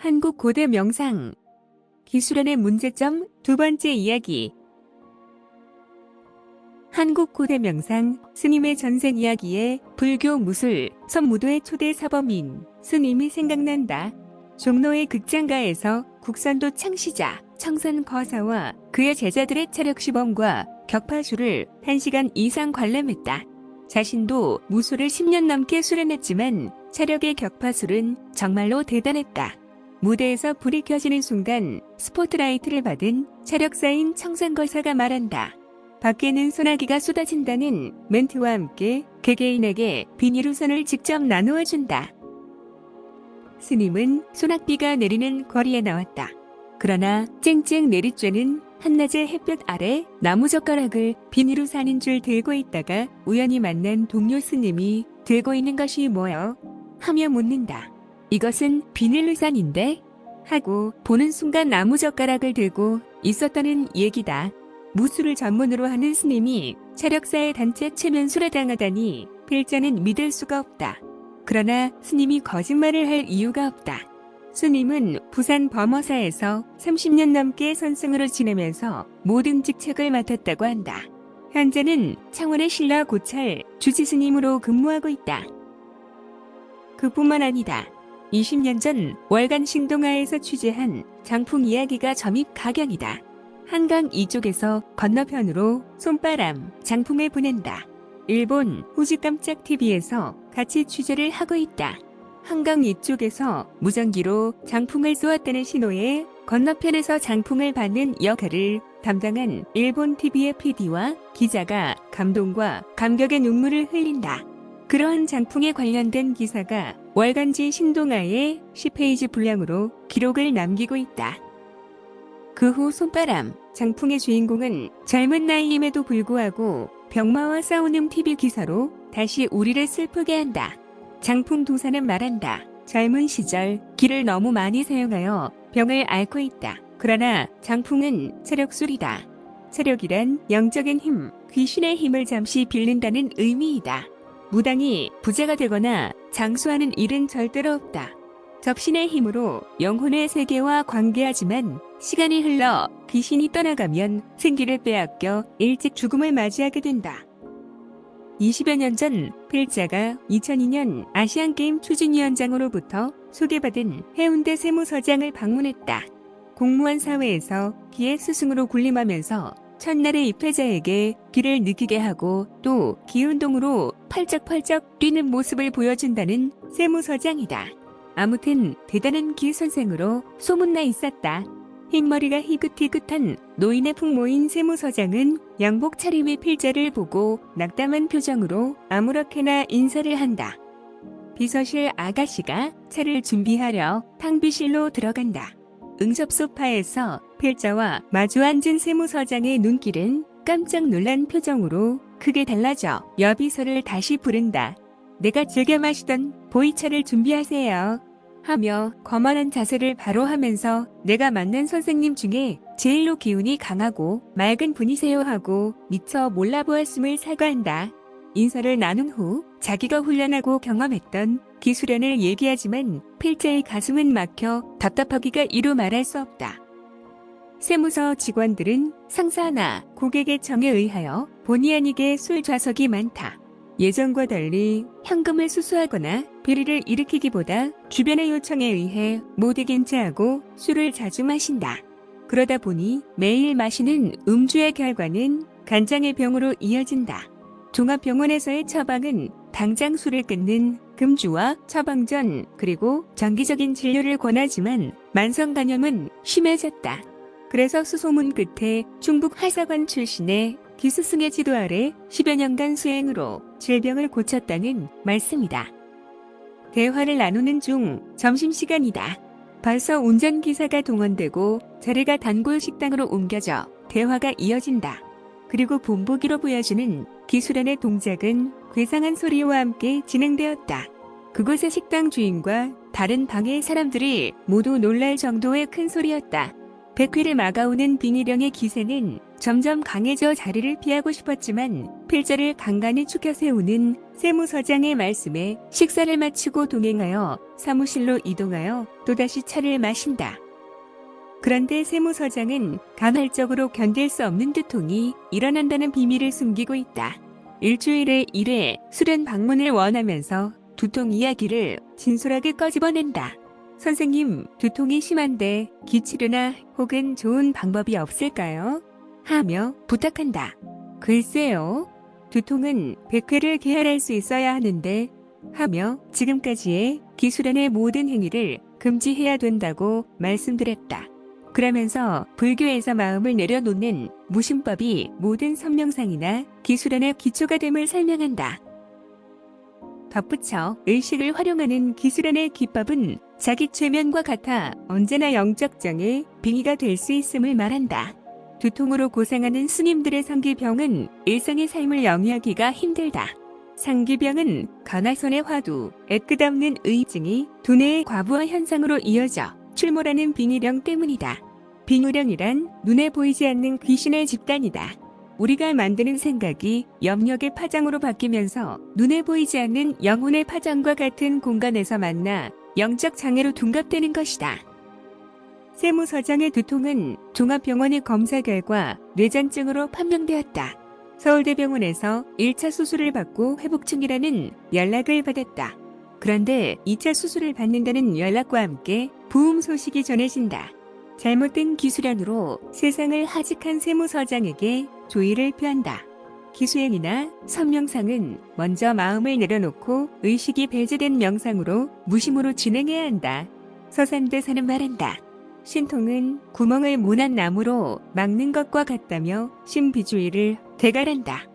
한국 고대 명상 기술원의 문제점 두 번째 이야기. 한국 고대 명상 스님의 전생 이야기에 불교 무술 선무도의 초대 사범인 스님이 생각난다. 종로의 극장가에서 국선도 창시자 청산 거사와 그의 제자들의 체력 시범과 격파술을 1시간 이상 관람했다. 자신도 무술을 10년 넘게 수련했지만 체력의 격파술은 정말로 대단했다. 무대에서 불이 켜지는 순간 스포트라이트를 받은 체력사인 청산거사가 말한다. 밖에는 소나기가 쏟아진다는 멘트와 함께 개개인에게 비닐우선을 직접 나누어 준다. 스님은 소낙비가 내리는 거리에 나왔다. 그러나 쨍쨍 내리쬐는 한낮의 햇볕 아래 나무젓가락을 비닐우산인 줄 들고 있다가 우연히 만난 동료 스님이 들고 있는 것이 뭐여? 하며 묻는다. 이것은 비닐우산인데? 하고 보는 순간 나무젓가락을 들고 있었다는 얘기다. 무술을 전문으로 하는 스님이 체력사의 단체 체면술에 당하다니 필자는 믿을 수가 없다. 그러나 스님이 거짓말을 할 이유가 없다. 스님은 부산 범어사에서 30년 넘게 선생으로 지내면서 모든 직책을 맡았다고 한다. 현재는 창원의 신라 고찰 주지스님으로 근무하고 있다. 그뿐만 아니다. 20년 전 월간 신동아에서 취재한 장풍 이야기가 점입 가경이다. 한강 이쪽에서 건너편으로 솜바람, 장풍을 보낸다. 일본 후지깜짝 TV에서 같이 취재를 하고 있다. 한강 이쪽에서 무전기로 장풍을 쏘았다는 신호에 건너편에서 장풍을 받는 역할을 담당한 일본 TV의 PD와 기자가 감동과 감격의 눈물을 흘린다. 그러한 장풍에 관련된 기사가 월간지 신동아의 10페이지 분량으로 기록을 남기고 있다. 그 후 솜바람, 장풍의 주인공은 젊은 나이임에도 불구하고 병마와 싸우는 TV 기사로 다시 우리를 슬프게 한다. 장풍 도사는 말한다. 젊은 시절 기를 너무 많이 사용하여 병을 앓고 있다. 그러나 장풍은 체력술이다. 체력이란 영적인 힘, 귀신의 힘을 잠시 빌린다는 의미이다. 무당이 부자가 되거나 장수하는 일은 절대로 없다. 접신의 힘으로 영혼의 세계와 관계하지만 시간이 흘러 귀신이 떠나가면 생기를 빼앗겨 일찍 죽음을 맞이하게 된다. 20여 년 전 필자가 2002년 아시안게임 추진위원장으로부터 소개받은 해운대 세무서장을 방문했다. 공무원 사회에서 기의 스승으로 군림하면서 첫날의 입회자에게 기를 느끼게 하고 또 기운동으로 펄쩍펄쩍 뛰는 모습을 보여준다는 세무서장이다. 아무튼 대단한 기 선생으로 소문나 있었다. 흰머리가 희긋희긋한 노인의 풍모인 세무서장은 양복 차림의 필자를 보고 낙담한 표정으로 아무렇게나 인사를 한다. 비서실 아가씨가 차를 준비하려 탕비실로 들어간다. 응접 소파에서 필자와 마주 앉은 세무서장의 눈길은 깜짝 놀란 표정으로 크게 달라져 여비서를 다시 부른다. 내가 즐겨 마시던 보이차를 준비하세요. 하며 거만한 자세를 바로 하면서 내가 만난 선생님 중에 제일로 기운이 강하고 맑은 분이세요 하고 미처 몰라보았음을 사과한다. 인사를 나눈 후 자기가 훈련하고 경험했던 기수련을 얘기하지만 필자의 가슴은 막혀 답답하기가 이루 말할 수 없다. 세무서 직원들은 상사나 고객의 정에 의하여 본의 아니게 술 좌석이 많다. 예전과 달리 현금을 수수하거나 비리를 일으키기보다 주변의 요청에 의해 모두긴차하고 술을 자주 마신다. 그러다 보니 매일 마시는 음주의 결과는 간장의 병으로 이어진다. 종합병원에서의 처방은 당장 술을 끊는 금주와 처방전 그리고 정기적인 진료를 권하지만 만성 간염은 심해졌다. 그래서 수소문 끝에 충북 하사관 출신의 기스승의 지도 아래 10여 년간 수행으로 질병을 고쳤다는 말씀이다. 대화를 나누는 중 점심시간이다. 벌써 운전기사가 동원되고 자리가 단골 식당으로 옮겨져 대화가 이어진다. 그리고 본보기로 보여주는 기술원의 동작은 괴상한 소리와 함께 진행되었다. 그곳의 식당 주인과 다른 방의 사람들이 모두 놀랄 정도의 큰 소리였다. 백회를 막아오는 빙의령의 기세는 점점 강해져 자리를 피하고 싶었지만 필자를 간간히 축혀 세우는 세무서장의 말씀에 식사를 마치고 동행하여 사무실로 이동하여 또다시 차를 마신다. 그런데 세무서장은 간헐적으로 견딜 수 없는 두통이 일어난다는 비밀을 숨기고 있다. 일주일에 1회 수련 방문을 원하면서 두통 이야기를 진솔하게 꺼집어낸다. 선생님, 두통이 심한데 기치료나 혹은 좋은 방법이 없을까요? 하며 부탁한다. 글쎄요. 두통은 100회를 계할할 수 있어야 하는데 하며 지금까지의 기술안의 모든 행위를 금지해야 된다고 말씀드렸다. 그러면서 불교에서 마음을 내려놓는 무심법이 모든 선명상이나 기술안의 기초가 됨을 설명한다. 덧붙여 의식을 활용하는 기술안의 기법은 자기 최면과 같아 언제나 영적정의 빙의가 될 수 있음을 말한다. 두통으로 고생하는 스님들의 상기병은 일상의 삶을 영위하기가 힘들다. 상기병은 가나선의 화두, 애끝없는 의증이 두뇌의 과부하 현상으로 이어져 출몰하는 빙의령 때문이다. 빙의령이란 눈에 보이지 않는 귀신의 집단이다. 우리가 만드는 생각이 염력의 파장으로 바뀌면서 눈에 보이지 않는 영혼의 파장과 같은 공간에서 만나 영적 장애로 둔갑되는 것이다. 세무서장의 두통은 종합병원의 검사 결과 뇌전증으로 판명되었다. 서울대병원에서 1차 수술을 받고 회복 중이라는 연락을 받았다. 그런데 2차 수술을 받는다는 연락과 함께 부흥 소식이 전해진다. 잘못된 기술안으로 세상을 하직한 세무서장에게 조의를 표한다. 기수행이나 선명상은 먼저 마음을 내려놓고 의식이 배제된 명상으로 무심으로 진행해야 한다. 서산대사는 말한다. 신통은 구멍을 모난 나무로 막는 것과 같다며 신비주의를 대갈한다.